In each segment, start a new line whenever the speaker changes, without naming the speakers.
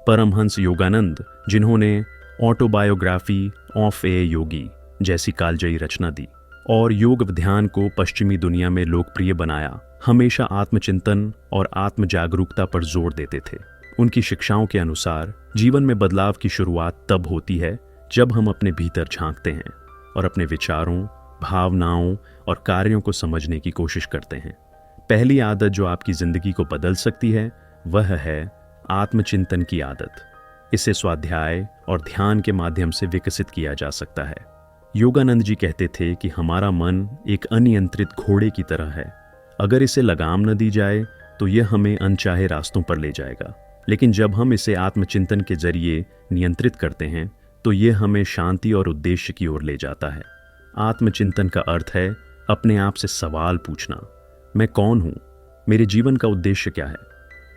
परमहंस योगानंद, जिन्होंने autobiography of ए योगी जैसी कालजयी रचना दी और योग ध्यान को पश्चिमी दुनिया में लोकप्रिय बनाया, हमेशा आत्मचिंतन और आत्म जागरूकता पर जोर देते थे। उनकी शिक्षाओं के अनुसार जीवन में बदलाव की शुरुआत तब होती है जब हम अपने भीतर झांकते हैं और अपने विचारों, भावनाओं और कार्यों को समझने की कोशिश करते हैं। पहली आदत जो आपकी जिंदगी को बदल सकती है वह है आत्मचिंतन की आदत। इसे स्वाध्याय और ध्यान के माध्यम से विकसित किया जा सकता है। योगानंद जी कहते थे कि हमारा मन एक अनियंत्रित घोड़े की तरह है। अगर इसे लगाम न दी जाए तो यह हमें अनचाहे रास्तों पर ले जाएगा, लेकिन जब हम इसे आत्मचिंतन के जरिए नियंत्रित करते हैं तो यह हमें शांति और उद्देश्य की ओर ले जाता है। आत्मचिंतन का अर्थ है अपने आप से सवाल पूछना, मैं कौन हूँ, मेरे जीवन का उद्देश्य क्या है,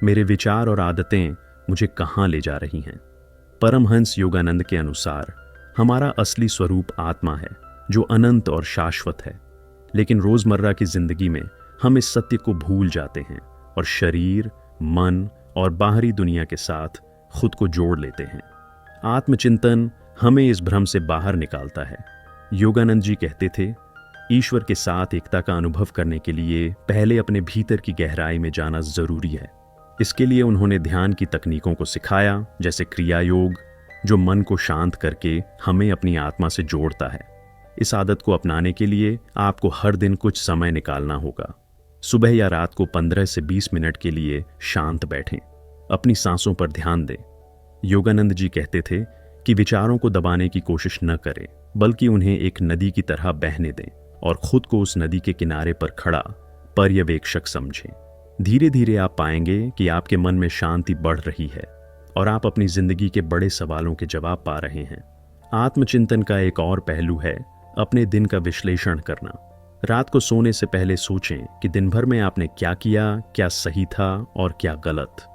मेरे विचार और आदतें मुझे कहाँ ले जा रही हैं। परमहंस योगानंद के अनुसार हमारा असली स्वरूप आत्मा है जो अनंत और शाश्वत है, लेकिन रोजमर्रा की जिंदगी में हम इस सत्य को भूल जाते हैं और शरीर, मन और बाहरी दुनिया के साथ खुद को जोड़ लेते हैं। आत्मचिंतन हमें इस भ्रम से बाहर निकालता है। योगानंद जी कहते थे, ईश्वर के साथ एकता का अनुभव करने के लिए पहले अपने भीतर की गहराई में जाना जरूरी है। इसके लिए उन्होंने ध्यान की तकनीकों को सिखाया, जैसे क्रिया योग, जो मन को शांत करके हमें अपनी आत्मा से जोड़ता है। इस आदत को अपनाने के लिए आपको हर दिन कुछ समय निकालना होगा। सुबह या रात को 15 से 20 मिनट के लिए शांत बैठें, अपनी सांसों पर ध्यान दें। योगानंद जी कहते थे कि विचारों को दबाने की कोशिश न करें, बल्कि उन्हें एक नदी की तरह बहने दें और खुद को उस नदी के किनारे पर खड़ा पर्यवेक्षक समझें। धीरे धीरे आप पाएंगे कि आपके मन में शांति बढ़ रही है और आप अपनी जिंदगी के बड़े सवालों के जवाब पा रहे हैं। आत्मचिंतन का एक और पहलू है अपने दिन का विश्लेषण करना। रात को सोने से पहले सोचें कि दिन भर में आपने क्या किया, क्या सही था और क्या गलत।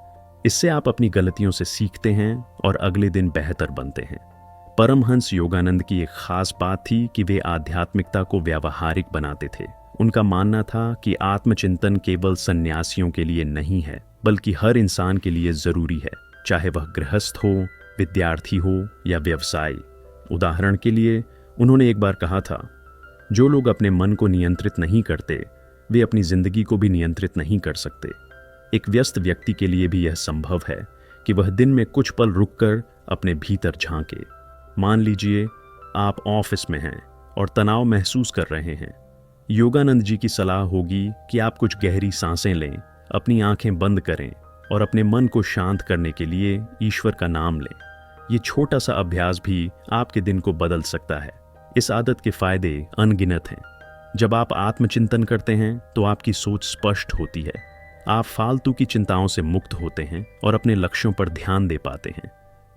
इससे आप अपनी गलतियों से सीखते हैं और अगले दिन बेहतर बनते हैं। परमहंस योगानंद की एक खास बात थी कि वे आध्यात्मिकता को व्यावहारिक बनाते थे। उनका मानना था कि आत्मचिंतन केवल सन्यासियों के लिए नहीं है, बल्कि हर इंसान के लिए जरूरी है, चाहे वह गृहस्थ हो, विद्यार्थी हो या व्यवसायी। उदाहरण के लिए उन्होंने एक बार कहा था, जो लोग अपने मन को नियंत्रित नहीं करते वे अपनी जिंदगी को भी नियंत्रित नहीं कर सकते। एक व्यस्त व्यक्ति के लिए भी यह संभव है कि वह दिन में कुछ पल रुककर अपने भीतर झांके। मान लीजिए आप ऑफिस में हैं और तनाव महसूस कर रहे हैं। योगानंद जी की सलाह होगी कि आप कुछ गहरी सांसें लें, अपनी आंखें बंद करें और अपने मन को शांत करने के लिए ईश्वर का नाम लें। ये छोटा सा अभ्यास भी आपके दिन को बदल सकता है। इस आदत के फायदे अनगिनत हैं। जब आप आत्मचिंतन करते हैं तो आपकी सोच स्पष्ट होती है, आप फालतू की चिंताओं से मुक्त होते हैं और अपने लक्ष्यों पर ध्यान दे पाते हैं।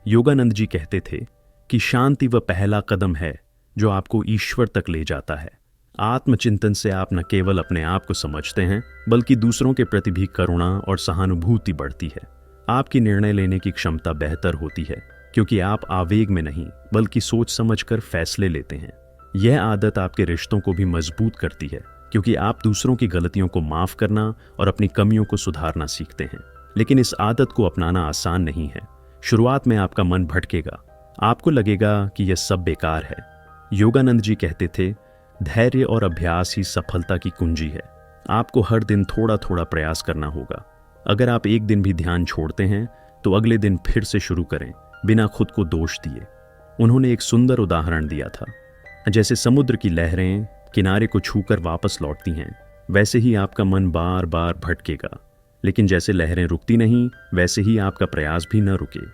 योगानंद जी कहते थे कि शांति वह पहला कदम है जो आपको ईश्वर तक ले जाता है। आत्मचिंतन से आप न केवल अपने आप को समझते हैं, बल्कि दूसरों के प्रति भी करुणा और सहानुभूति बढ़ती है। आपकी निर्णय लेने की क्षमता बेहतर होती है, क्योंकि आप आवेग में नहीं बल्कि सोच समझकर फैसले लेते हैं। यह आदत आपके रिश्तों को भी मजबूत करती है, क्योंकि आप दूसरों की गलतियों को माफ करना और अपनी कमियों को सुधारना सीखते हैं। लेकिन इस आदत को अपनाना आसान नहीं है। शुरुआत में आपका मन भटकेगा, आपको लगेगा कि यह सब बेकार है। योगानंद जी कहते थे, धैर्य और अभ्यास ही सफलता की कुंजी है। आपको हर दिन थोड़ा थोड़ा प्रयास करना होगा। अगर आप एक दिन भी ध्यान छोड़ते हैं तो अगले दिन फिर से शुरू करें, बिना खुद को दोष दिए। उन्होंने एक सुंदर उदाहरण दिया था, जैसे समुद्र की लहरें किनारे को छूकर वापस लौटती हैं, वैसे ही आपका मन बार बार भटकेगा। लेकिन जैसे लहरें रुकती नहीं, वैसे ही आपका प्रयास भी न रुके।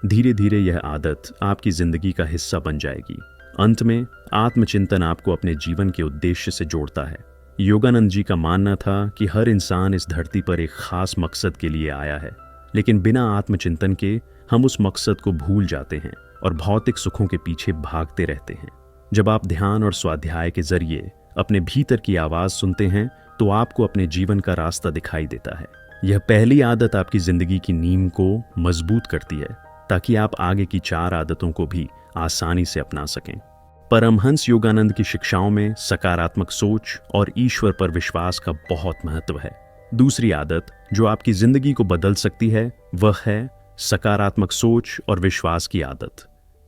धीरे धीरे यह आदत आपकी जिंदगी का हिस्सा बन जाएगी। अंत में आत्मचिंतन आपको अपने जीवन के उद्देश्य से जोड़ता है। योगानंद जी का मानना था कि हर इंसान इस धरती पर एक खास मकसद के लिए आया है, लेकिन बिना आत्मचिंतन के हम उस मकसद को भूल जाते हैं और भौतिक सुखों के पीछे भागते रहते हैं। जब आप ध्यान और स्वाध्याय के जरिए अपने भीतर की आवाज सुनते हैं तो आपको अपने जीवन का रास्ता दिखाई देता है। यह पहली आदत आपकी जिंदगी की नींव को मजबूत करती है, ताकि आप आगे की 4 आदतों को भी आसानी से अपना सकें। परमहंस योगानंद की शिक्षाओं में सकारात्मक सोच और ईश्वर पर विश्वास का बहुत महत्व है। दूसरी आदत जो आपकी जिंदगी को बदल सकती है वह है सकारात्मक सोच और विश्वास की आदत।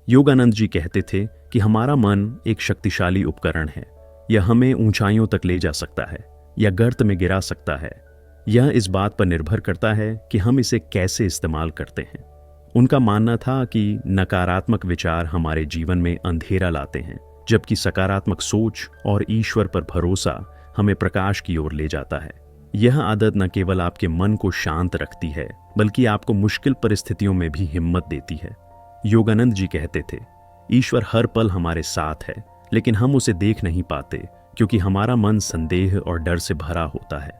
योगानंद जी कहते थे कि हमारा मन एक शक्तिशाली उपकरण है। यह हमें ऊंचाइयों तक ले जा सकता है या गर्त में गिरा सकता है। यह इस बात पर निर्भर करता है कि हम इसे कैसे इस्तेमाल करते हैं। उनका मानना था कि नकारात्मक विचार हमारे जीवन में अंधेरा लाते हैं, जबकि सकारात्मक सोच और ईश्वर पर भरोसा हमें प्रकाश की ओर ले जाता है। यह आदत न केवल आपके मन को शांत रखती है, बल्कि आपको मुश्किल परिस्थितियों में भी हिम्मत देती है। योगानंद जी कहते थे, ईश्वर हर पल हमारे साथ है, लेकिन हम उसे देख नहीं पाते क्योंकि हमारा मन संदेह और डर से भरा होता है।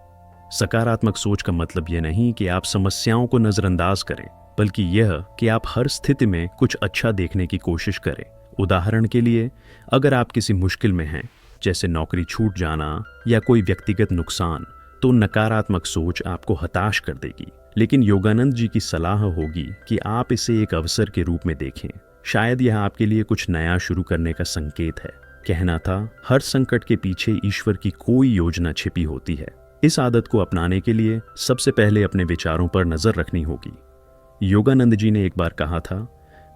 सकारात्मक सोच का मतलब यह नहीं कि आप समस्याओं को नजरअंदाज करें, बल्कि यह कि आप हर स्थिति में कुछ अच्छा देखने की कोशिश करें। उदाहरण के लिए, अगर आप किसी मुश्किल में हैं, जैसे नौकरी छूट जाना या कोई व्यक्तिगत नुकसान, तो नकारात्मक सोच आपको हताश कर देगी। लेकिन योगानंद जी की सलाह होगी कि आप इसे एक अवसर के रूप में देखें। शायद यह आपके लिए कुछ नया शुरू करने का संकेत है। कहना था, हर संकट के पीछे ईश्वर की कोई योजना छिपी होती है। इस आदत को अपनाने के लिए सबसे पहले अपने विचारों पर नजर रखनी होगी। योगानंद जी ने एक बार कहा था,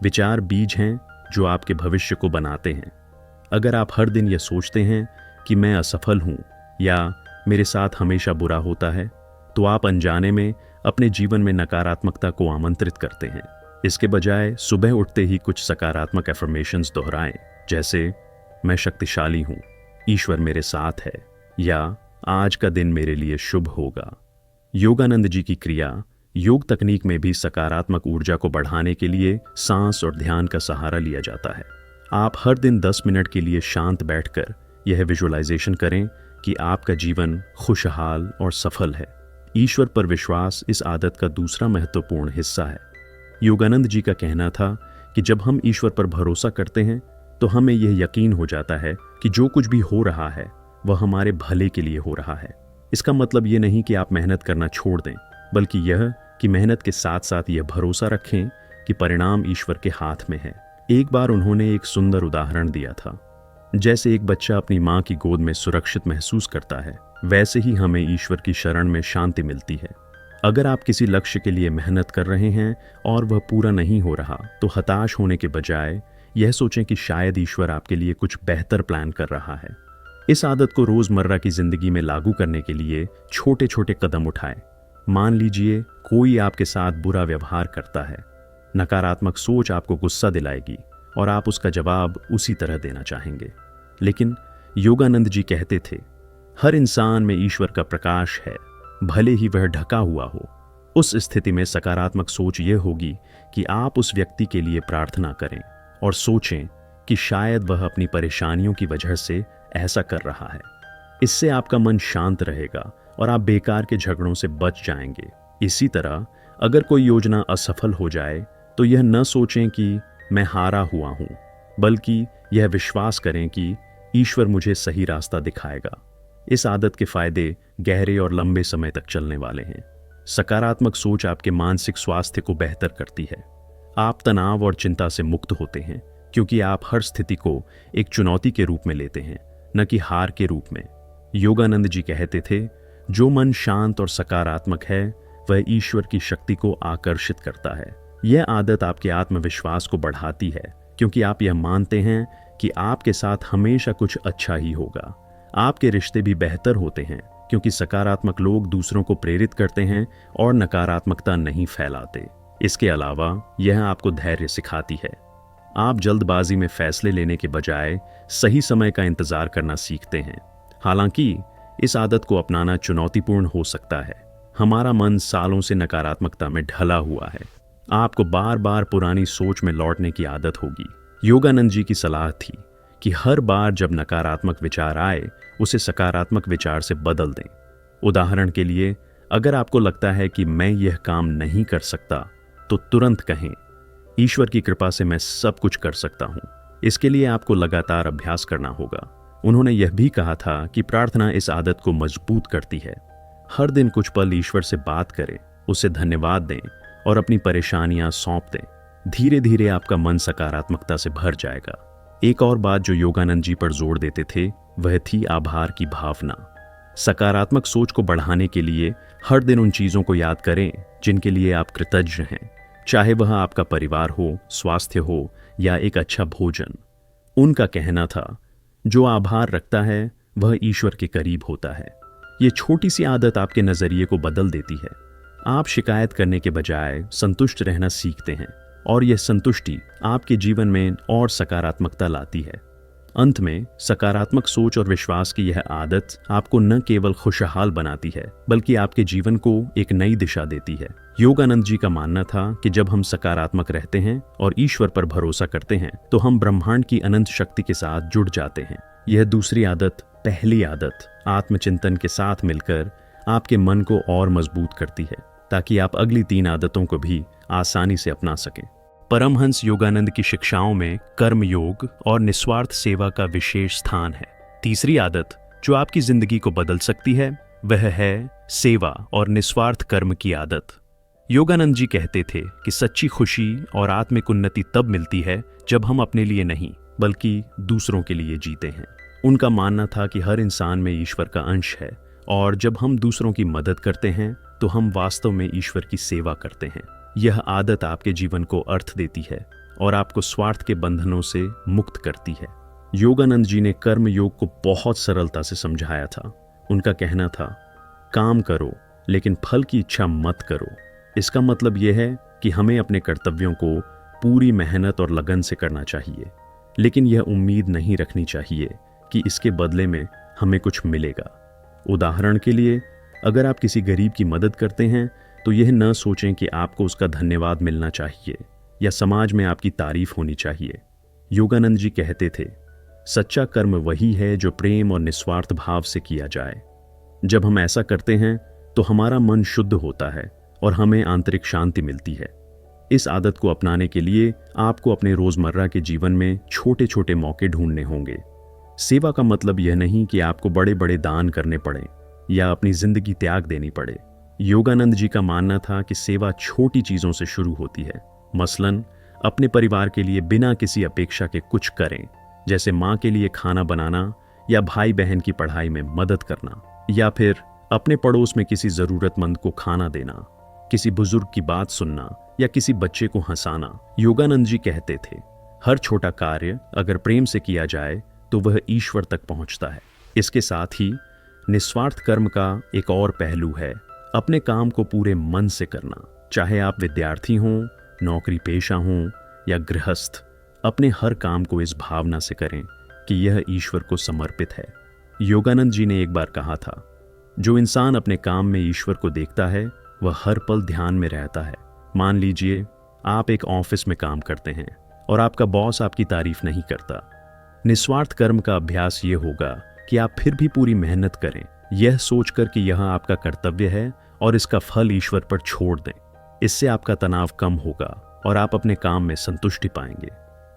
विचार बीज हैं जो आपके भविष्य को बनाते हैं। अगर आप हर दिन यह सोचते हैं कि मैं असफल हूं या मेरे साथ हमेशा बुरा होता है, तो आप अनजाने में अपने जीवन में नकारात्मकता को आमंत्रित करते हैं। इसके बजाय सुबह उठते ही कुछ सकारात्मक एफर्मेशंस दोहराएं, जैसे मैं शक्तिशाली हूं, ईश्वर मेरे साथ है, या आज का दिन मेरे लिए शुभ होगा। योगानंद जी की क्रिया योग तकनीक में भी सकारात्मक ऊर्जा को बढ़ाने के लिए सांस और ध्यान का सहारा लिया जाता है। आप हर दिन 10 मिनट के लिए शांत बैठकर यह विजुअलाइजेशन करें कि आपका जीवन खुशहाल और सफल है। ईश्वर पर विश्वास इस आदत का दूसरा महत्वपूर्ण हिस्सा है। योगानंद जी का कहना था कि जब हम ईश्वर पर भरोसा करते हैं तो हमें यह यकीन हो जाता है कि जो कुछ भी हो रहा है वह हमारे भले के लिए हो रहा है। इसका मतलब ये नहीं कि आप मेहनत करना छोड़ दें, बल्कि यह कि मेहनत के साथ साथ यह भरोसा रखें कि परिणाम ईश्वर के हाथ में है। एक बार उन्होंने एक सुंदर उदाहरण दिया था, जैसे एक बच्चा अपनी माँ की गोद में सुरक्षित महसूस करता है, वैसे ही हमें ईश्वर की शरण में शांति मिलती है। अगर आप किसी लक्ष्य के लिए मेहनत कर रहे हैं और वह पूरा नहीं हो रहा, तो हताश होने के बजाय यह सोचें कि शायद ईश्वर आपके लिए कुछ बेहतर प्लान कर रहा है। इस आदत को रोजमर्रा की जिंदगी में लागू करने के लिए छोटे छोटे कदम उठाएं। मान लीजिए कोई आपके साथ बुरा व्यवहार करता है। नकारात्मक सोच आपको गुस्सा दिलाएगी और आप उसका जवाब उसी तरह देना चाहेंगे। लेकिन योगानंद जी कहते थे, हर इंसान में ईश्वर का प्रकाश है, भले ही वह ढका हुआ हो। उस स्थिति में सकारात्मक सोच यह होगी कि आप उस व्यक्ति के लिए प्रार्थना करें और सोचें कि शायद वह अपनी परेशानियों की वजह से ऐसा कर रहा है। इससे आपका मन शांत रहेगा और आप बेकार के झगड़ों से बच जाएंगे। इसी तरह अगर कोई योजना असफल हो जाए तो यह न सोचें कि मैं हारा हुआ हूं, बल्कि यह विश्वास करें कि ईश्वर मुझे सही रास्ता दिखाएगा। इस आदत के फायदे गहरे और लंबे समय तक चलने वाले हैं। सकारात्मक सोच आपके मानसिक स्वास्थ्य को बेहतर करती है। आप तनाव और चिंता से मुक्त होते हैं क्योंकि आप हर स्थिति को एक चुनौती के रूप में लेते हैं, न कि हार के रूप में। योगानंद जी कहते थे, जो मन शांत और सकारात्मक है वह ईश्वर की शक्ति को आकर्षित करता है। यह आदत आपके आत्मविश्वास को बढ़ाती है क्योंकि आप यह मानते हैं कि आपके साथ हमेशा कुछ अच्छा ही होगा। आपके रिश्ते भी बेहतर होते हैं क्योंकि सकारात्मक लोग दूसरों को प्रेरित करते हैं और नकारात्मकता नहीं फैलाते। इसके अलावा यह आपको धैर्य सिखाती है। आप जल्दबाजी में फैसले लेने के बजाय सही समय का इंतजार करना सीखते हैं। हालांकि इस आदत को अपनाना चुनौतीपूर्ण हो सकता है। हमारा मन सालों से नकारात्मकता में ढला हुआ है। आपको बार बार पुरानी सोच में लौटने की आदत होगी। योगानंद जी की सलाह थी कि हर बार जब नकारात्मक विचार आए, उसे सकारात्मक विचार से बदल दें। उदाहरण के लिए, अगर आपको लगता है कि मैं यह काम नहीं कर सकता, तो तुरंत कहें, ईश्वर की कृपा से मैं सब कुछ कर सकता हूं। इसके लिए आपको लगातार अभ्यास करना होगा। उन्होंने यह भी कहा था कि प्रार्थना इस आदत को मजबूत करती है। हर दिन कुछ पल ईश्वर से बात करें, उसे धन्यवाद दें और अपनी परेशानियां सौंप दें। धीरे धीरे आपका मन सकारात्मकता से भर जाएगा। एक और बात जो योगानंद जी पर जोर देते थे, वह थी आभार की भावना। सकारात्मक सोच को बढ़ाने के लिए हर दिन उन चीजों को याद करें जिनके लिए आप कृतज्ञ हैं। चाहे वह आपका परिवार हो, स्वास्थ्य हो या एक अच्छा भोजन। उनका कहना था, जो आभार रखता है वह ईश्वर के करीब होता है। ये छोटी सी आदत आपके नज़रिए को बदल देती है। आप शिकायत करने के बजाय संतुष्ट रहना सीखते हैं और यह संतुष्टि आपके जीवन में और सकारात्मकता लाती है। अंत में सकारात्मक सोच और विश्वास की यह आदत आपको न केवल खुशहाल बनाती है बल्कि आपके जीवन को एक नई दिशा देती है। योगानंद जी का मानना था कि जब हम सकारात्मक रहते हैं और ईश्वर पर भरोसा करते हैं तो हम ब्रह्मांड की अनंत शक्ति के साथ जुड़ जाते हैं। यह दूसरी आदत, पहली आदत, आत्मचिंतन के साथ मिलकर आपके मन को और मजबूत करती है ताकि आप अगली 3 आदतों को भी आसानी से अपना सकें। परमहंस योगानंद की शिक्षाओं में कर्म योग और निस्वार्थ सेवा का विशेष स्थान है। तीसरी आदत जो आपकी जिंदगी को बदल सकती है वह है सेवा और निस्वार्थ कर्म की आदत। योगानंद जी कहते थे कि सच्ची खुशी और आत्मिक उन्नति तब मिलती है जब हम अपने लिए नहीं बल्कि दूसरों के लिए जीते हैं। उनका मानना था कि हर इंसान में ईश्वर का अंश है और जब हम दूसरों की मदद करते हैं तो हम वास्तव में ईश्वर की सेवा करते हैं। यह आदत आपके जीवन को अर्थ देती है और आपको स्वार्थ के बंधनों से मुक्त करती है। योगानंद जी ने कर्म योग को बहुत सरलता से समझाया था। उनका कहना था, काम करो लेकिन फल की इच्छा मत करो। इसका मतलब यह है कि हमें अपने कर्तव्यों को पूरी मेहनत और लगन से करना चाहिए, लेकिन यह उम्मीद नहीं रखनी चाहिए कि इसके बदले में हमें कुछ मिलेगा। उदाहरण के लिए, अगर आप किसी गरीब की मदद करते हैं तो यह न सोचें कि आपको उसका धन्यवाद मिलना चाहिए या समाज में आपकी तारीफ होनी चाहिए। योगानंद जी कहते थे, सच्चा कर्म वही है जो प्रेम और निस्वार्थ भाव से किया जाए। जब हम ऐसा करते हैं तो हमारा मन शुद्ध होता है और हमें आंतरिक शांति मिलती है। इस आदत को अपनाने के लिए आपको अपने रोजमर्रा के जीवन में छोटे छोटे मौके ढूंढने होंगे। सेवा का मतलब यह नहीं कि आपको बड़े बड़े दान करने पड़े या अपनी जिंदगी त्याग देनी पड़े। योगानंद जी का मानना था कि सेवा छोटी चीजों से शुरू होती है। मसलन अपने परिवार के लिए बिना किसी अपेक्षा के कुछ करें, जैसे माँ के लिए खाना बनाना या भाई बहन की पढ़ाई में मदद करना, या फिर अपने पड़ोस में किसी जरूरतमंद को खाना देना, किसी बुजुर्ग की बात सुनना या किसी बच्चे को हंसाना। योगानंद जी कहते थे, हर छोटा कार्य अगर प्रेम से किया जाए तो वह ईश्वर तक पहुंचता है। इसके साथ ही निस्वार्थ कर्म का एक और पहलू है अपने काम को पूरे मन से करना। चाहे आप विद्यार्थी हों, नौकरी पेशा हों या गृहस्थ, अपने हर काम को इस भावना से करें कि यह ईश्वर को समर्पित है। योगानंद जी ने एक बार कहा था, जो इंसान अपने काम में ईश्वर को देखता है वह हर पल ध्यान में रहता है। मान लीजिए आप एक ऑफिस में काम करते हैं और आपका बॉस आपकी तारीफ नहीं करता। निस्वार्थ कर्म का अभ्यास ये होगा कि आप फिर भी पूरी मेहनत करें, यह सोचकर कि यह आपका कर्तव्य है और इसका फल ईश्वर पर छोड़ दें। इससे आपका तनाव कम होगा और आप अपने काम में संतुष्टि पाएंगे।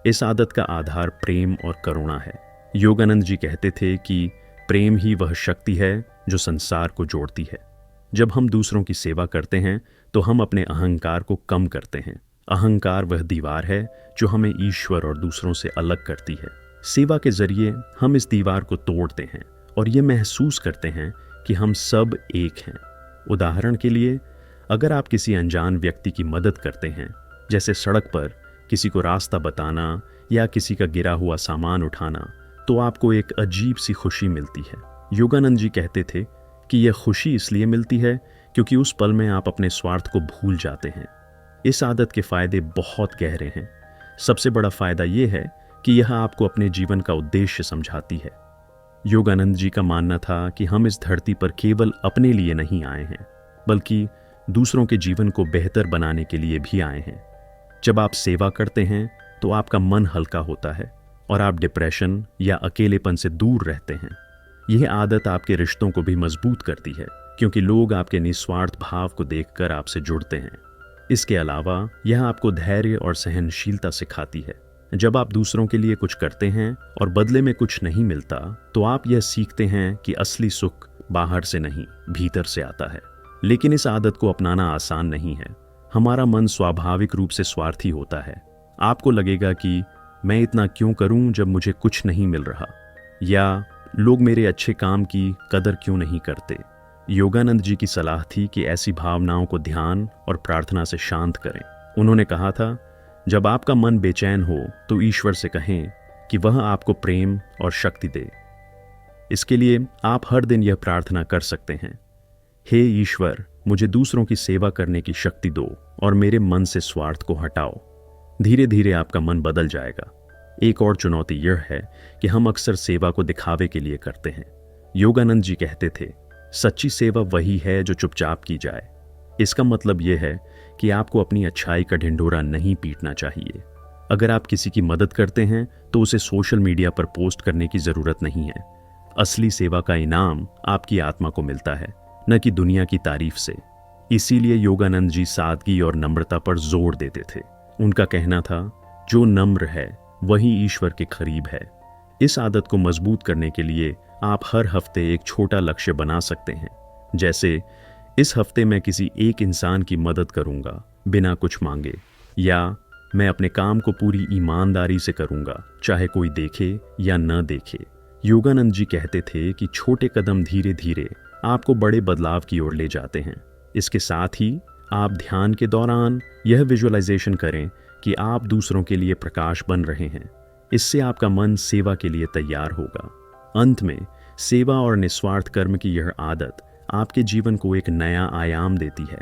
इस आदत का आधार प्रेम और करुणा है। योगानंद जी कहते थे कि प्रेम ही वह शक्ति है जो संसार को जोड़ती है। जब हम दूसरों की सेवा करते हैं तो हम अपने अहंकार को कम करते हैं। अहंकार वह दीवार है जो हमें ईश्वर और दूसरों से अलग करती है। सेवा के जरिए हम इस दीवार को तोड़ते हैं और ये महसूस करते हैं कि हम सब एक हैं। उदाहरण के लिए, अगर आप किसी अनजान व्यक्ति की मदद करते हैं, जैसे सड़क पर किसी को रास्ता बताना या किसी का गिरा हुआ सामान उठाना, तो आपको एक अजीब सी खुशी मिलती है। योगानंद जी कहते थे कि यह खुशी इसलिए मिलती है क्योंकि उस पल में आप अपने स्वार्थ को भूल जाते हैं। इस आदत के फायदे बहुत गहरे हैं। सबसे बड़ा फायदा यह है कि यह आपको अपने जीवन का उद्देश्य समझाती है। योगानंद जी का मानना था कि हम इस धरती पर केवल अपने लिए नहीं आए हैं, बल्कि दूसरों के जीवन को बेहतर बनाने के लिए भी आए हैं। जब आप सेवा करते हैं तो आपका मन हल्का होता है और आप डिप्रेशन या अकेलेपन से दूर रहते हैं। यह आदत आपके रिश्तों को भी मजबूत करती है क्योंकि लोग आपके निस्वार्थ भाव को देखकर आपसे जुड़ते हैं। इसके अलावा यह आपको धैर्य और सहनशीलता सिखाती है। जब आप दूसरों के लिए कुछ करते हैं और बदले में कुछ नहीं मिलता, तो आप यह सीखते हैं कि असली सुख बाहर से नहीं, भीतर से आता है। लेकिन इस आदत को अपनाना आसान नहीं है। हमारा मन स्वाभाविक रूप से स्वार्थी होता है। आपको लगेगा कि मैं इतना क्यों करूं जब मुझे कुछ नहीं मिल रहा, या लोग मेरे अच्छे काम की कदर क्यों नहीं करते। योगानंद जी की सलाह थी कि ऐसी भावनाओं को ध्यान और प्रार्थना से शांत करें उन्होंने कहा था, जब आपका मन बेचैन हो तो ईश्वर से कहें कि वह आपको प्रेम और शक्ति दे। इसके लिए आप हर दिन यह प्रार्थना कर सकते हैं, हे ईश्वर, मुझे दूसरों की सेवा करने की शक्ति दो और मेरे मन से स्वार्थ को हटाओ। धीरे धीरे आपका मन बदल जाएगा। एक और चुनौती यह है कि हम अक्सर सेवा को दिखावे के लिए करते हैं। योगानंद जी कहते थे, सच्ची सेवा वही है जो चुपचाप की जाए। इसका मतलब यह है कि आपको अपनी अच्छाई का ढिंढोरा नहीं पीटना चाहिए। अगर आप किसी की मदद करते हैं तो उसे सोशल मीडिया पर पोस्ट करने की जरूरत नहीं है। असली सेवा का इनाम आपकी आत्मा को मिलता है, न कि दुनिया की तारीफ से। इसीलिए योगानंद जी सादगी और नम्रता पर जोर देते थे। उनका कहना था, जो नम्र है वही ईश्वर के करीब है। इस आदत को मजबूत करने के लिए आप हर हफ्ते एक छोटा लक्ष्य बना सकते हैं। जैसे, इस हफ्ते मैं किसी एक इंसान की मदद करूंगा बिना कुछ मांगे, या मैं अपने काम को पूरी ईमानदारी से करूंगा, चाहे कोई देखे या न देखे। योगानंद जी कहते थे कि छोटे कदम धीरे धीरे आपको बड़े बदलाव की ओर ले जाते हैं। इसके साथ ही आप ध्यान के दौरान यह विजुअलाइजेशन करें कि आप दूसरों के लिए प्रकाश बन रहे हैं। इससे आपका मन सेवा के लिए तैयार होगा। अंत में, सेवा और निस्वार्थ कर्म की यह आदत आपके जीवन को एक नया आयाम देती है।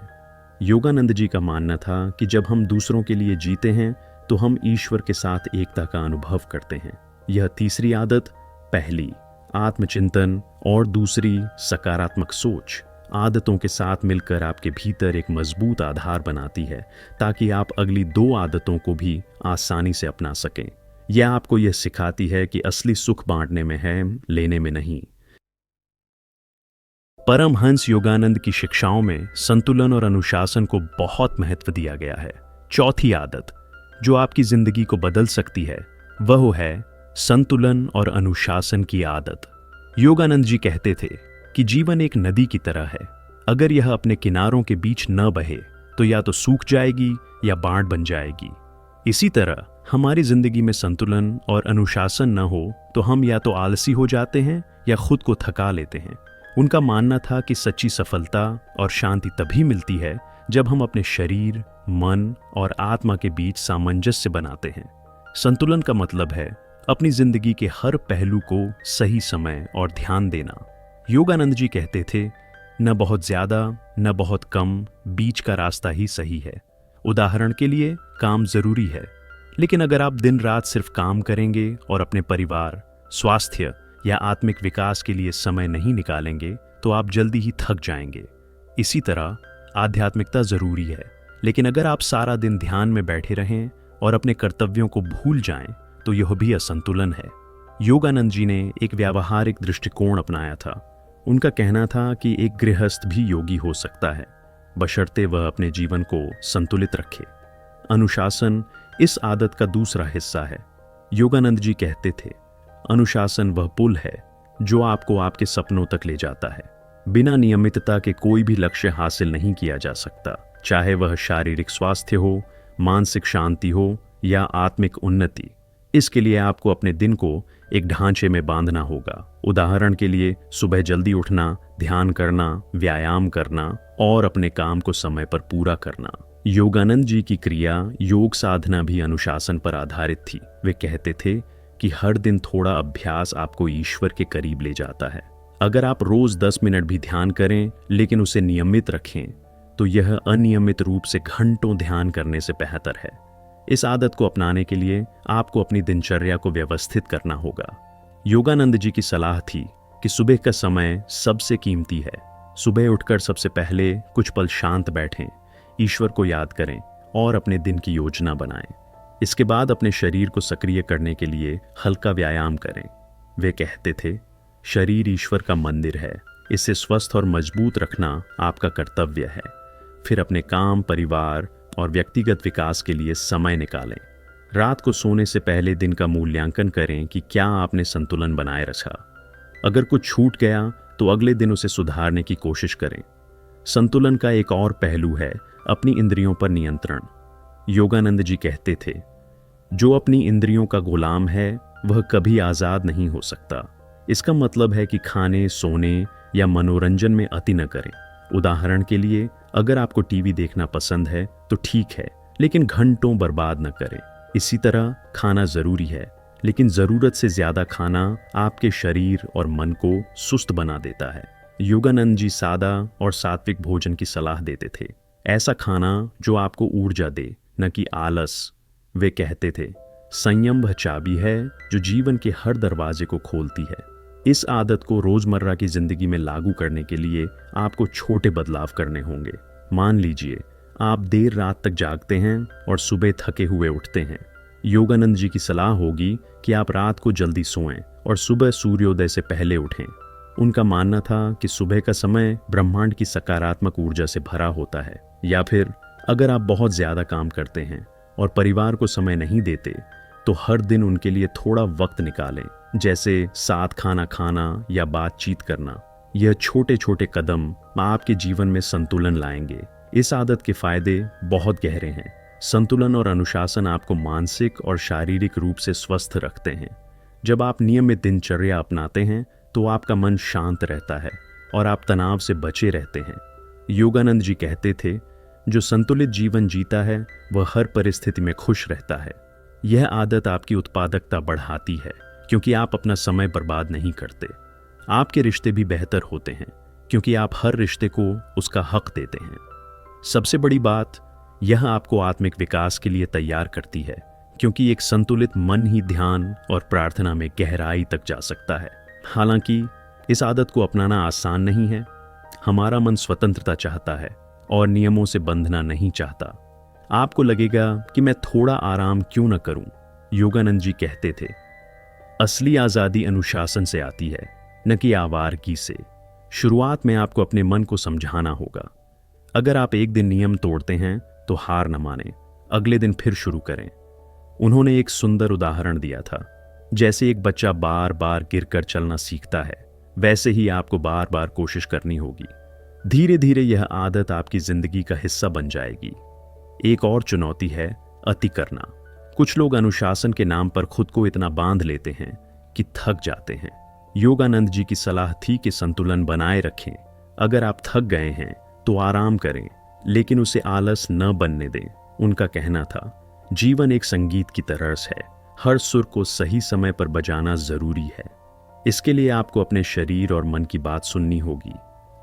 योगानंद जी का मानना था कि जब हम दूसरों के लिए जीते हैं तो हम ईश्वर के साथ एकता का अनुभव करते हैं। यह तीसरी आदत, पहली आत्मचिंतन और दूसरी सकारात्मक सोच, आदतों के साथ मिलकर आपके भीतर एक मजबूत आधार बनाती है, ताकि आप अगली दो आदतों को भी आसानी से अपना सकें। यह आपको यह सिखाती है कि असली सुख बांटने में है, लेने में नहीं। परमहंस योगानंद की शिक्षाओं में संतुलन और अनुशासन को बहुत महत्व दिया गया है। चौथी आदत जो आपकी जिंदगी को बदल सकती है वह है संतुलन और अनुशासन की आदत। योगानंद जी कहते थे कि जीवन एक नदी की तरह है। अगर यह अपने किनारों के बीच न बहे तो या तो सूख जाएगी या बाढ़ बन जाएगी। इसी तरह हमारी जिंदगी में संतुलन और अनुशासन न हो तो हम या तो आलसी हो जाते हैं या खुद को थका लेते हैं। उनका मानना था कि सच्ची सफलता और शांति तभी मिलती है जब हम अपने शरीर, मन और आत्मा के बीच सामंजस्य बनाते हैं। संतुलन का मतलब है अपनी जिंदगी के हर पहलू को सही समय और ध्यान देना। योगानंद जी कहते थे, न बहुत ज्यादा न बहुत कम, बीच का रास्ता ही सही है। उदाहरण के लिए, काम जरूरी है, लेकिन अगर आप दिन रात सिर्फ काम करेंगे और अपने परिवार, स्वास्थ्य या आत्मिक विकास के लिए समय नहीं निकालेंगे तो आप जल्दी ही थक जाएंगे। इसी तरह आध्यात्मिकता जरूरी है, लेकिन अगर आप सारा दिन ध्यान में बैठे रहें और अपने कर्तव्यों को भूल जाएं तो यह भी असंतुलन है। योगानंद जी ने एक व्यावहारिक दृष्टिकोण अपनाया था। उनका कहना था कि एक गृहस्थ भी योगी हो सकता है, बशर्ते वह अपने जीवन को संतुलित रखे। अनुशासन इस आदत का दूसरा हिस्सा है। योगानंद जी कहते थे, अनुशासन वह पुल है जो आपको आपके सपनों तक ले जाता है। बिना नियमितता के कोई भी लक्ष्य हासिल नहीं किया जा सकता, चाहे वह शारीरिक स्वास्थ्य हो, मानसिक शांति हो या आत्मिक उन्नति। इसके लिए आपको अपने दिन को एक ढांचे में बांधना होगा। उदाहरण के लिए, सुबह जल्दी उठना, ध्यान करना, व्यायाम करना और अपने काम को समय पर पूरा करना। योगानंद जी की क्रिया योग साधना भी अनुशासन पर आधारित थी। वे कहते थे कि हर दिन थोड़ा अभ्यास आपको ईश्वर के करीब ले जाता है। अगर आप रोज 10 मिनट भी ध्यान करें लेकिन उसे नियमित रखें तो यह अनियमित रूप से घंटों ध्यान करने से बेहतर है। इस आदत को अपनाने के लिए आपको अपनी दिनचर्या को व्यवस्थित करना होगा। योगानंद जी की सलाह थी कि सुबह का समय सबसे कीमती है। सुबह उठकर सबसे पहले कुछ पल शांत बैठें, ईश्वर को याद करें और अपने दिन की योजना बनाएं। इसके बाद अपने शरीर को सक्रिय करने के लिए हल्का व्यायाम करें। वे कहते थे, शरीर ईश्वर का मंदिर है, इसे स्वस्थ और मजबूत रखना आपका कर्तव्य है। फिर अपने काम, परिवार और व्यक्तिगत विकास के लिए समय निकालें। रात को सोने से पहले दिन का मूल्यांकन करें कि क्या आपने संतुलन बनाए रखा। अगर कुछ छूट गया तो अगले दिन उसे सुधारने की कोशिश करें। संतुलन का एक और पहलू है अपनी इंद्रियों पर नियंत्रण। योगानंद जी कहते थे, जो अपनी इंद्रियों का गुलाम है वह कभी आज़ाद नहीं हो सकता। इसका मतलब है कि खाने, सोने या मनोरंजन में अति न करें। उदाहरण के लिए, अगर आपको टीवी देखना पसंद है तो ठीक है, लेकिन घंटों बर्बाद न करें। इसी तरह खाना जरूरी है, लेकिन जरूरत से ज्यादा खाना आपके शरीर और मन को सुस्त बना देता है। योगानंद जी सादा और सात्विक भोजन की सलाह देते थे, ऐसा खाना जो आपको ऊर्जा दे, न कि आलस। वे कहते थे, संयम वह चाबी है जो जीवन के हर दरवाजे को खोलती है। इस आदत को रोजमर्रा की जिंदगी में लागू करने के लिए आपको छोटे बदलाव करने होंगे। मान लीजिए आप देर रात तक जागते हैं और सुबह थके हुए उठते हैं। योगानंद जी की सलाह होगी कि आप रात को जल्दी सोएं और सुबह सूर्योदय से पहले उठें। उनका मानना था कि सुबह का समय ब्रह्मांड की सकारात्मक ऊर्जा से भरा होता है। या फिर अगर आप बहुत ज्यादा काम करते हैं और परिवार को समय नहीं देते, तो हर दिन उनके लिए थोड़ा वक्त निकालें, जैसे साथ खाना खाना या बातचीत करना। यह छोटे छोटे कदम आपके जीवन में संतुलन लाएंगे। इस आदत के फायदे बहुत गहरे हैं। संतुलन और अनुशासन आपको मानसिक और शारीरिक रूप से स्वस्थ रखते हैं। जब आप नियमित दिनचर्या अपनाते हैं तो आपका मन शांत रहता है और आप तनाव से बचे रहते हैं। योगानंद जी कहते थे, जो संतुलित जीवन जीता है वह हर परिस्थिति में खुश रहता है। यह आदत आपकी उत्पादकता बढ़ाती है, क्योंकि आप अपना समय बर्बाद नहीं करते। आपके रिश्ते भी बेहतर होते हैं, क्योंकि आप हर रिश्ते को उसका हक देते हैं। सबसे बड़ी बात, यह आपको आत्मिक विकास के लिए तैयार करती है, क्योंकि एक संतुलित मन ही ध्यान और प्रार्थना में गहराई तक जा सकता है। हालांकि इस आदत को अपनाना आसान नहीं है। हमारा मन स्वतंत्रता चाहता है और नियमों से बंधना नहीं चाहता। आपको लगेगा कि मैं थोड़ा आराम क्यों न करूं। योगानंद जी कहते थे, असली आजादी अनुशासन से आती है, न कि आवारगी से। शुरुआत में आपको अपने मन को समझाना होगा। अगर आप एक दिन नियम तोड़ते हैं तो हार न मानें, अगले दिन फिर शुरू करें। उन्होंने एक सुंदर उदाहरण दिया था, जैसे एक बच्चा बार बार गिरकर चलना सीखता है, वैसे ही आपको बार बार कोशिश करनी होगी। धीरे धीरे यह आदत आपकी जिंदगी का हिस्सा बन जाएगी। एक और चुनौती है अति करना। कुछ लोग अनुशासन के नाम पर खुद को इतना बांध लेते हैं कि थक जाते हैं। योगानंद जी की सलाह थी कि संतुलन बनाए रखें। अगर आप थक गए हैं तो आराम करें, लेकिन उसे आलस न बनने दें। उनका कहना था, जीवन एक संगीत की तरह है, हर सुर को सही समय पर बजाना जरूरी है। इसके लिए आपको अपने शरीर और मन की बात सुननी होगी।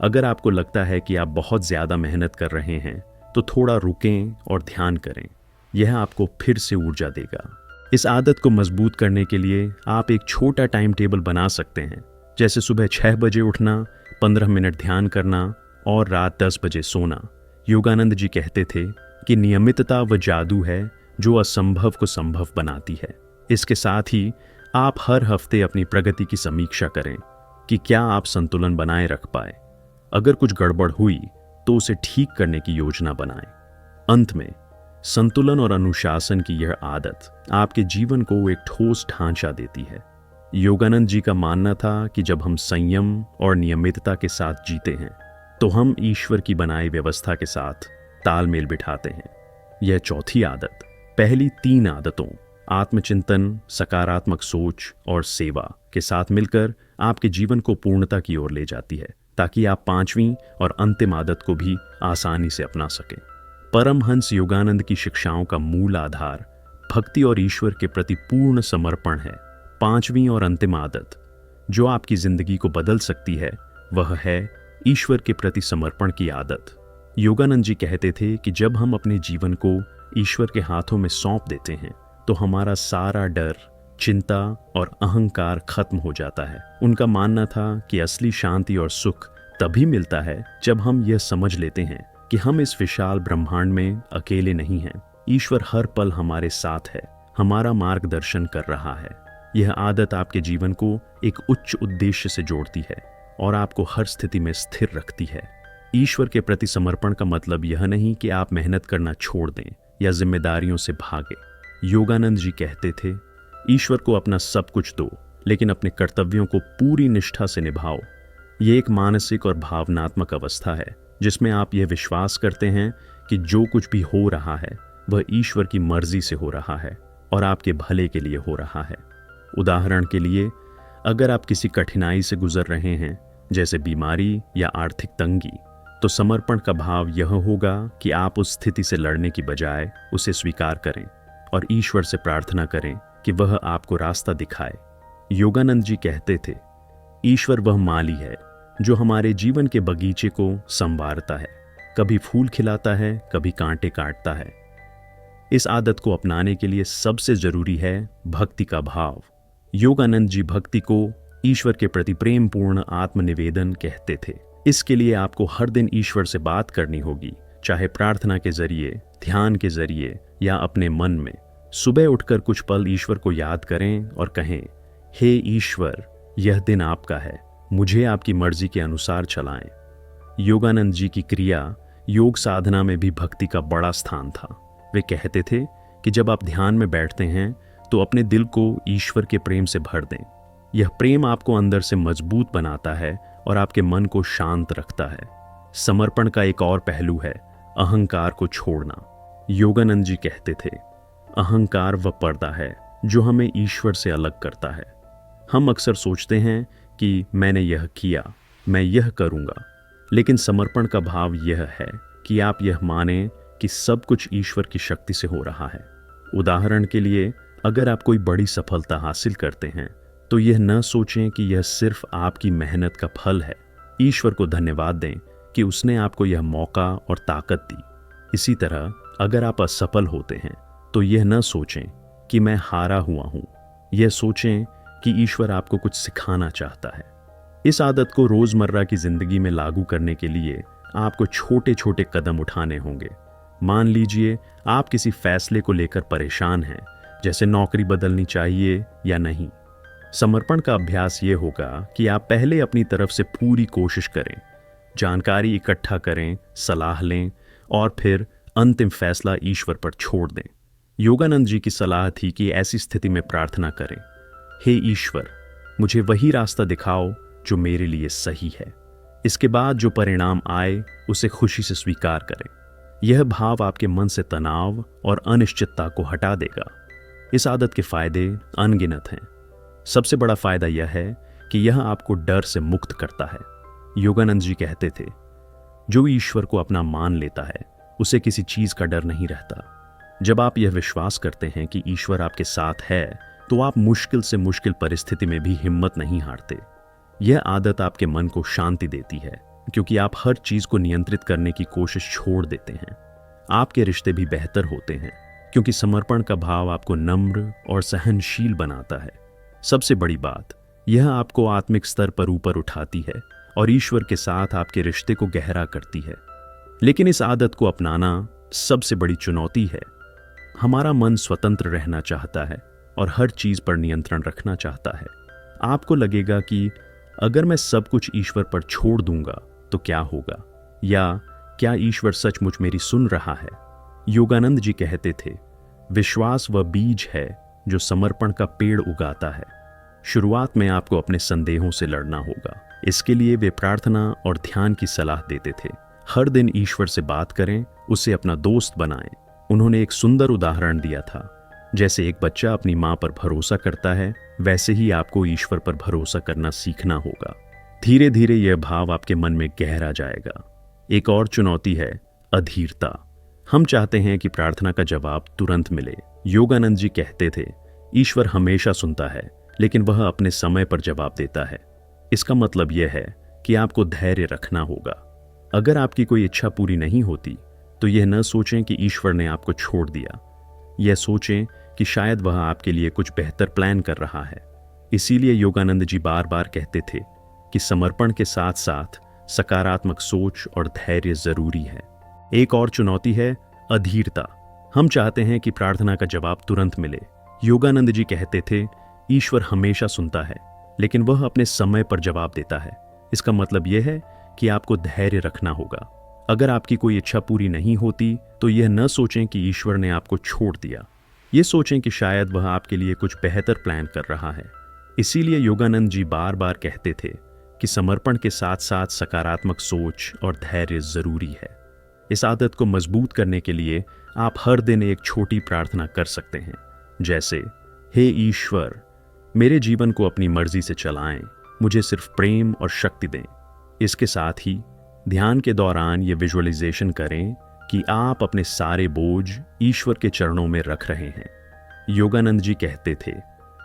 अगर आपको लगता है कि आप बहुत ज्यादा मेहनत कर रहे हैं, तो थोड़ा रुकें और ध्यान करें। यह आपको फिर से ऊर्जा देगा। इस आदत को मजबूत करने के लिए आप एक छोटा टाइम टेबल बना सकते हैं, जैसे सुबह 6 बजे उठना, 15 मिनट ध्यान करना और रात 10 बजे सोना। योगानंद जी कहते थे कि नियमितता वह जादू है जो असंभव को संभव बनाती है। इसके साथ ही आप हर हफ्ते अपनी प्रगति की समीक्षा करें कि क्या आप संतुलन बनाए रख पाए। अगर कुछ गड़बड़ हुई तो उसे ठीक करने की योजना बनाएं। अंत में, संतुलन और अनुशासन की यह आदत आपके जीवन को एक ठोस ढांचा देती है। योगानंद जी का मानना था कि जब हम संयम और नियमितता के साथ जीते हैं, तो हम ईश्वर की बनाई व्यवस्था के साथ तालमेल बिठाते हैं। यह चौथी आदत पहली 3 आदतों आत्मचिंतन, सकारात्मक सोच और सेवा के साथ मिलकर आपके जीवन को पूर्णता की ओर ले जाती है, ताकि आप 5वीं और अंतिम आदत को भी आसानी से अपना सकें। परमहंस योगानंद की शिक्षाओं का मूल आधार भक्ति और ईश्वर के प्रति पूर्ण समर्पण है। 5वीं और अंतिम आदत जो आपकी जिंदगी को बदल सकती है, वह है ईश्वर के प्रति समर्पण की आदत। योगानंद जी कहते थे कि जब हम अपने जीवन को ईश्वर के हाथों में सौंप देते हैं, तो हमारा सारा डर, चिंता और अहंकार खत्म हो जाता है। उनका मानना था कि असली शांति और सुख तभी मिलता है जब हम यह समझ लेते हैं कि हम इस विशाल ब्रह्मांड में अकेले नहीं हैं। ईश्वर हर पल हमारे साथ है, हमारा मार्गदर्शन कर रहा है। यह आदत आपके जीवन को एक उच्च उद्देश्य से जोड़ती है और आपको हर स्थिति में स्थिर रखती है। ईश्वर के प्रति समर्पण का मतलब यह नहीं कि आप मेहनत करना छोड़ दें या जिम्मेदारियों से भागें। योगानंद जी कहते थे, ईश्वर को अपना सब कुछ दो, लेकिन अपने कर्तव्यों को पूरी निष्ठा से निभाओ। ये एक मानसिक और भावनात्मक अवस्था है जिसमें आप यह विश्वास करते हैं कि जो कुछ भी हो रहा है वह ईश्वर की मर्जी से हो रहा है और आपके भले के लिए हो रहा है। उदाहरण के लिए, अगर आप किसी कठिनाई से गुजर रहे हैं, जैसे बीमारी या आर्थिक तंगी, तो समर्पण का भाव यह होगा कि आप उस स्थिति से लड़ने की बजाय उसे स्वीकार करें और ईश्वर से प्रार्थना करें कि वह आपको रास्ता दिखाए। योगानंद जी कहते थे, ईश्वर वह माली है जो हमारे जीवन के बगीचे को संवारता है, कभी फूल खिलाता है, कभी कांटे काटता है। इस आदत को अपनाने के लिए सबसे जरूरी है भक्ति का भाव। योगानंद जी भक्ति को ईश्वर के प्रति प्रेमपूर्ण आत्मनिवेदन कहते थे। इसके लिए आपको हर दिन ईश्वर से बात करनी होगी, चाहे प्रार्थना के जरिए, ध्यान के जरिए या अपने मन में। सुबह उठकर कुछ पल ईश्वर को याद करें और कहें, हे ईश्वर, यह दिन आपका है, मुझे आपकी मर्जी के अनुसार चलाएं। योगानंद जी की क्रिया योग साधना में भी भक्ति का बड़ा स्थान था। वे कहते थे कि जब आप ध्यान में बैठते हैं तो अपने दिल को ईश्वर के प्रेम से भर दें। यह प्रेम आपको अंदर से मजबूत बनाता है और आपके मन को शांत रखता है। समर्पण का एक और पहलू है अहंकार को छोड़ना। योगानंद जी कहते थे, अहंकार वह पर्दा है जो हमें ईश्वर से अलग करता है। हम अक्सर सोचते हैं कि मैंने यह किया, मैं यह करूंगा, लेकिन समर्पण का भाव यह है कि आप यह मानें कि सब कुछ ईश्वर की शक्ति से हो रहा है। उदाहरण के लिए, अगर आप कोई बड़ी सफलता हासिल करते हैं तो यह न सोचें कि यह सिर्फ आपकी मेहनत का फल है। ईश्वर को धन्यवाद दें कि उसने आपको यह मौका और ताकत दी। इसी तरह अगर आप असफल होते हैं तो यह न सोचें कि मैं हारा हुआ हूं, यह सोचें कि ईश्वर आपको कुछ सिखाना चाहता है। इस आदत को रोजमर्रा की जिंदगी में लागू करने के लिए आपको छोटे छोटे कदम उठाने होंगे। मान लीजिए आप किसी फैसले को लेकर परेशान हैं, जैसे नौकरी बदलनी चाहिए या नहीं। समर्पण का अभ्यास ये होगा कि आप पहले अपनी तरफ से पूरी कोशिश करें, जानकारी इकट्ठा करें, सलाह लें और फिर अंतिम फैसला ईश्वर पर छोड़ दें। योगानंद जी की सलाह थी कि ऐसी स्थिति में प्रार्थना करें, हे ईश्वर, मुझे वही रास्ता दिखाओ जो मेरे लिए सही है। इसके बाद जो परिणाम आए उसे खुशी से स्वीकार करें। यह भाव आपके मन से तनाव और अनिश्चितता को हटा देगा। इस आदत के फायदे अनगिनत हैं। सबसे बड़ा फायदा यह है कि यह आपको डर से मुक्त करता है। योगानंद जी कहते थे, जो ईश्वर को अपना मान लेता है उसे किसी चीज का डर नहीं रहता। जब आप यह विश्वास करते हैं कि ईश्वर आपके साथ है तो आप मुश्किल से मुश्किल परिस्थिति में भी हिम्मत नहीं हारते। यह आदत आपके मन को शांति देती है, क्योंकि आप हर चीज को नियंत्रित करने की कोशिश छोड़ देते हैं। आपके रिश्ते भी बेहतर होते हैं, क्योंकि समर्पण का भाव आपको नम्र और सहनशील बनाता है। सबसे बड़ी बात, यह आपको आत्मिक स्तर पर ऊपर उठाती है और ईश्वर के साथ आपके रिश्ते को गहरा करती है। लेकिन इस आदत को अपनाना सबसे बड़ी चुनौती है। हमारा मन स्वतंत्र रहना चाहता है और हर चीज पर नियंत्रण रखना चाहता है। आपको लगेगा कि अगर मैं सब कुछ ईश्वर पर छोड़ दूंगा तो क्या होगा, या क्या ईश्वर सचमुच मेरी सुन रहा है। योगानंद जी कहते थे, विश्वास वह बीज है जो समर्पण का पेड़ उगाता है। शुरुआत में आपको अपने संदेहों से लड़ना होगा। इसके लिए वे प्रार्थना और ध्यान की सलाह देते थे। हर दिन ईश्वर से बात करें, उसे अपना दोस्त बनाएं। उन्होंने एक सुंदर उदाहरण दिया था, जैसे एक बच्चा अपनी माँ पर भरोसा करता है, वैसे ही आपको ईश्वर पर भरोसा करना सीखना होगा। धीरे धीरे यह भाव आपके मन में गहरा जाएगा। एक और चुनौती है अधीरता। हम चाहते हैं कि प्रार्थना का जवाब तुरंत मिले। योगानंद जी कहते थे, ईश्वर हमेशा सुनता है, लेकिन वह अपने समय पर जवाब देता है। इसका मतलब यह है कि आपको धैर्य रखना होगा। अगर आपकी कोई इच्छा पूरी नहीं होती तो यह न सोचें कि ईश्वर ने आपको छोड़ दिया। यह सोचें कि शायद वह आपके लिए कुछ बेहतर प्लान कर रहा है। इसीलिए योगानंद जी बार बार कहते थे कि समर्पण के साथ साथ सकारात्मक सोच और धैर्य जरूरी है। एक और चुनौती है अधीरता। हम चाहते हैं कि प्रार्थना का जवाब तुरंत मिले। योगानंद जी कहते थे, ईश्वर हमेशा सुनता है, लेकिन वह अपने समय पर जवाब देता है। इसका मतलब यह है कि आपको धैर्य रखना होगा। अगर आपकी कोई इच्छा पूरी नहीं होती तो यह न सोचें कि ईश्वर ने आपको छोड़ दिया। ये सोचें कि शायद वह आपके लिए कुछ बेहतर प्लान कर रहा है। इसीलिए योगानंद जी बार बार कहते थे कि समर्पण के साथ साथ सकारात्मक सोच और धैर्य जरूरी है। इस आदत को मजबूत करने के लिए आप हर दिन एक छोटी प्रार्थना कर सकते हैं, जैसे, हे ईश्वर, मेरे जीवन को अपनी मर्जी से चलाएं, मुझे सिर्फ प्रेम और शक्ति दें। इसके साथ ही ध्यान के दौरान ये विजुअलाइजेशन करें कि आप अपने सारे बोझ ईश्वर के चरणों में रख रहे हैं। योगानंद जी कहते थे,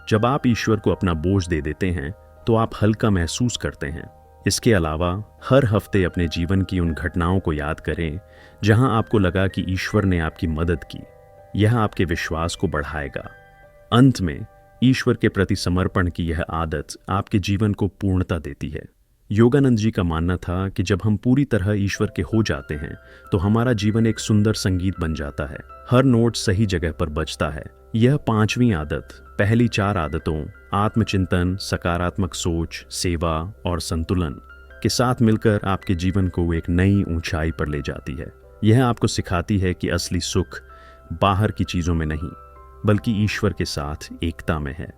जब आप ईश्वर को अपना बोझ दे देते हैं तो आप हल्का महसूस करते हैं। इसके अलावा हर हफ्ते अपने जीवन की उन घटनाओं को याद करें जहां आपको लगा कि ईश्वर ने आपकी मदद की। यह आपके विश्वास को बढ़ाएगा। अंत में ईश्वर के प्रति समर्पण की यह आदत आपके जीवन को पूर्णता देती है। योगानंद जी का मानना था कि जब हम पूरी तरह ईश्वर के हो जाते हैं तो हमारा जीवन एक सुंदर संगीत बन जाता है। हर नोट सही जगह पर बजता है। यह 5वीं आदत पहली 4 आदतों आत्मचिंतन, सकारात्मक सोच, सेवा और संतुलन के साथ मिलकर आपके जीवन को एक नई ऊंचाई पर ले जाती है। यह आपको सिखाती है कि असली सुख बाहर की चीजों में नहीं बल्कि ईश्वर के साथ एकता में है।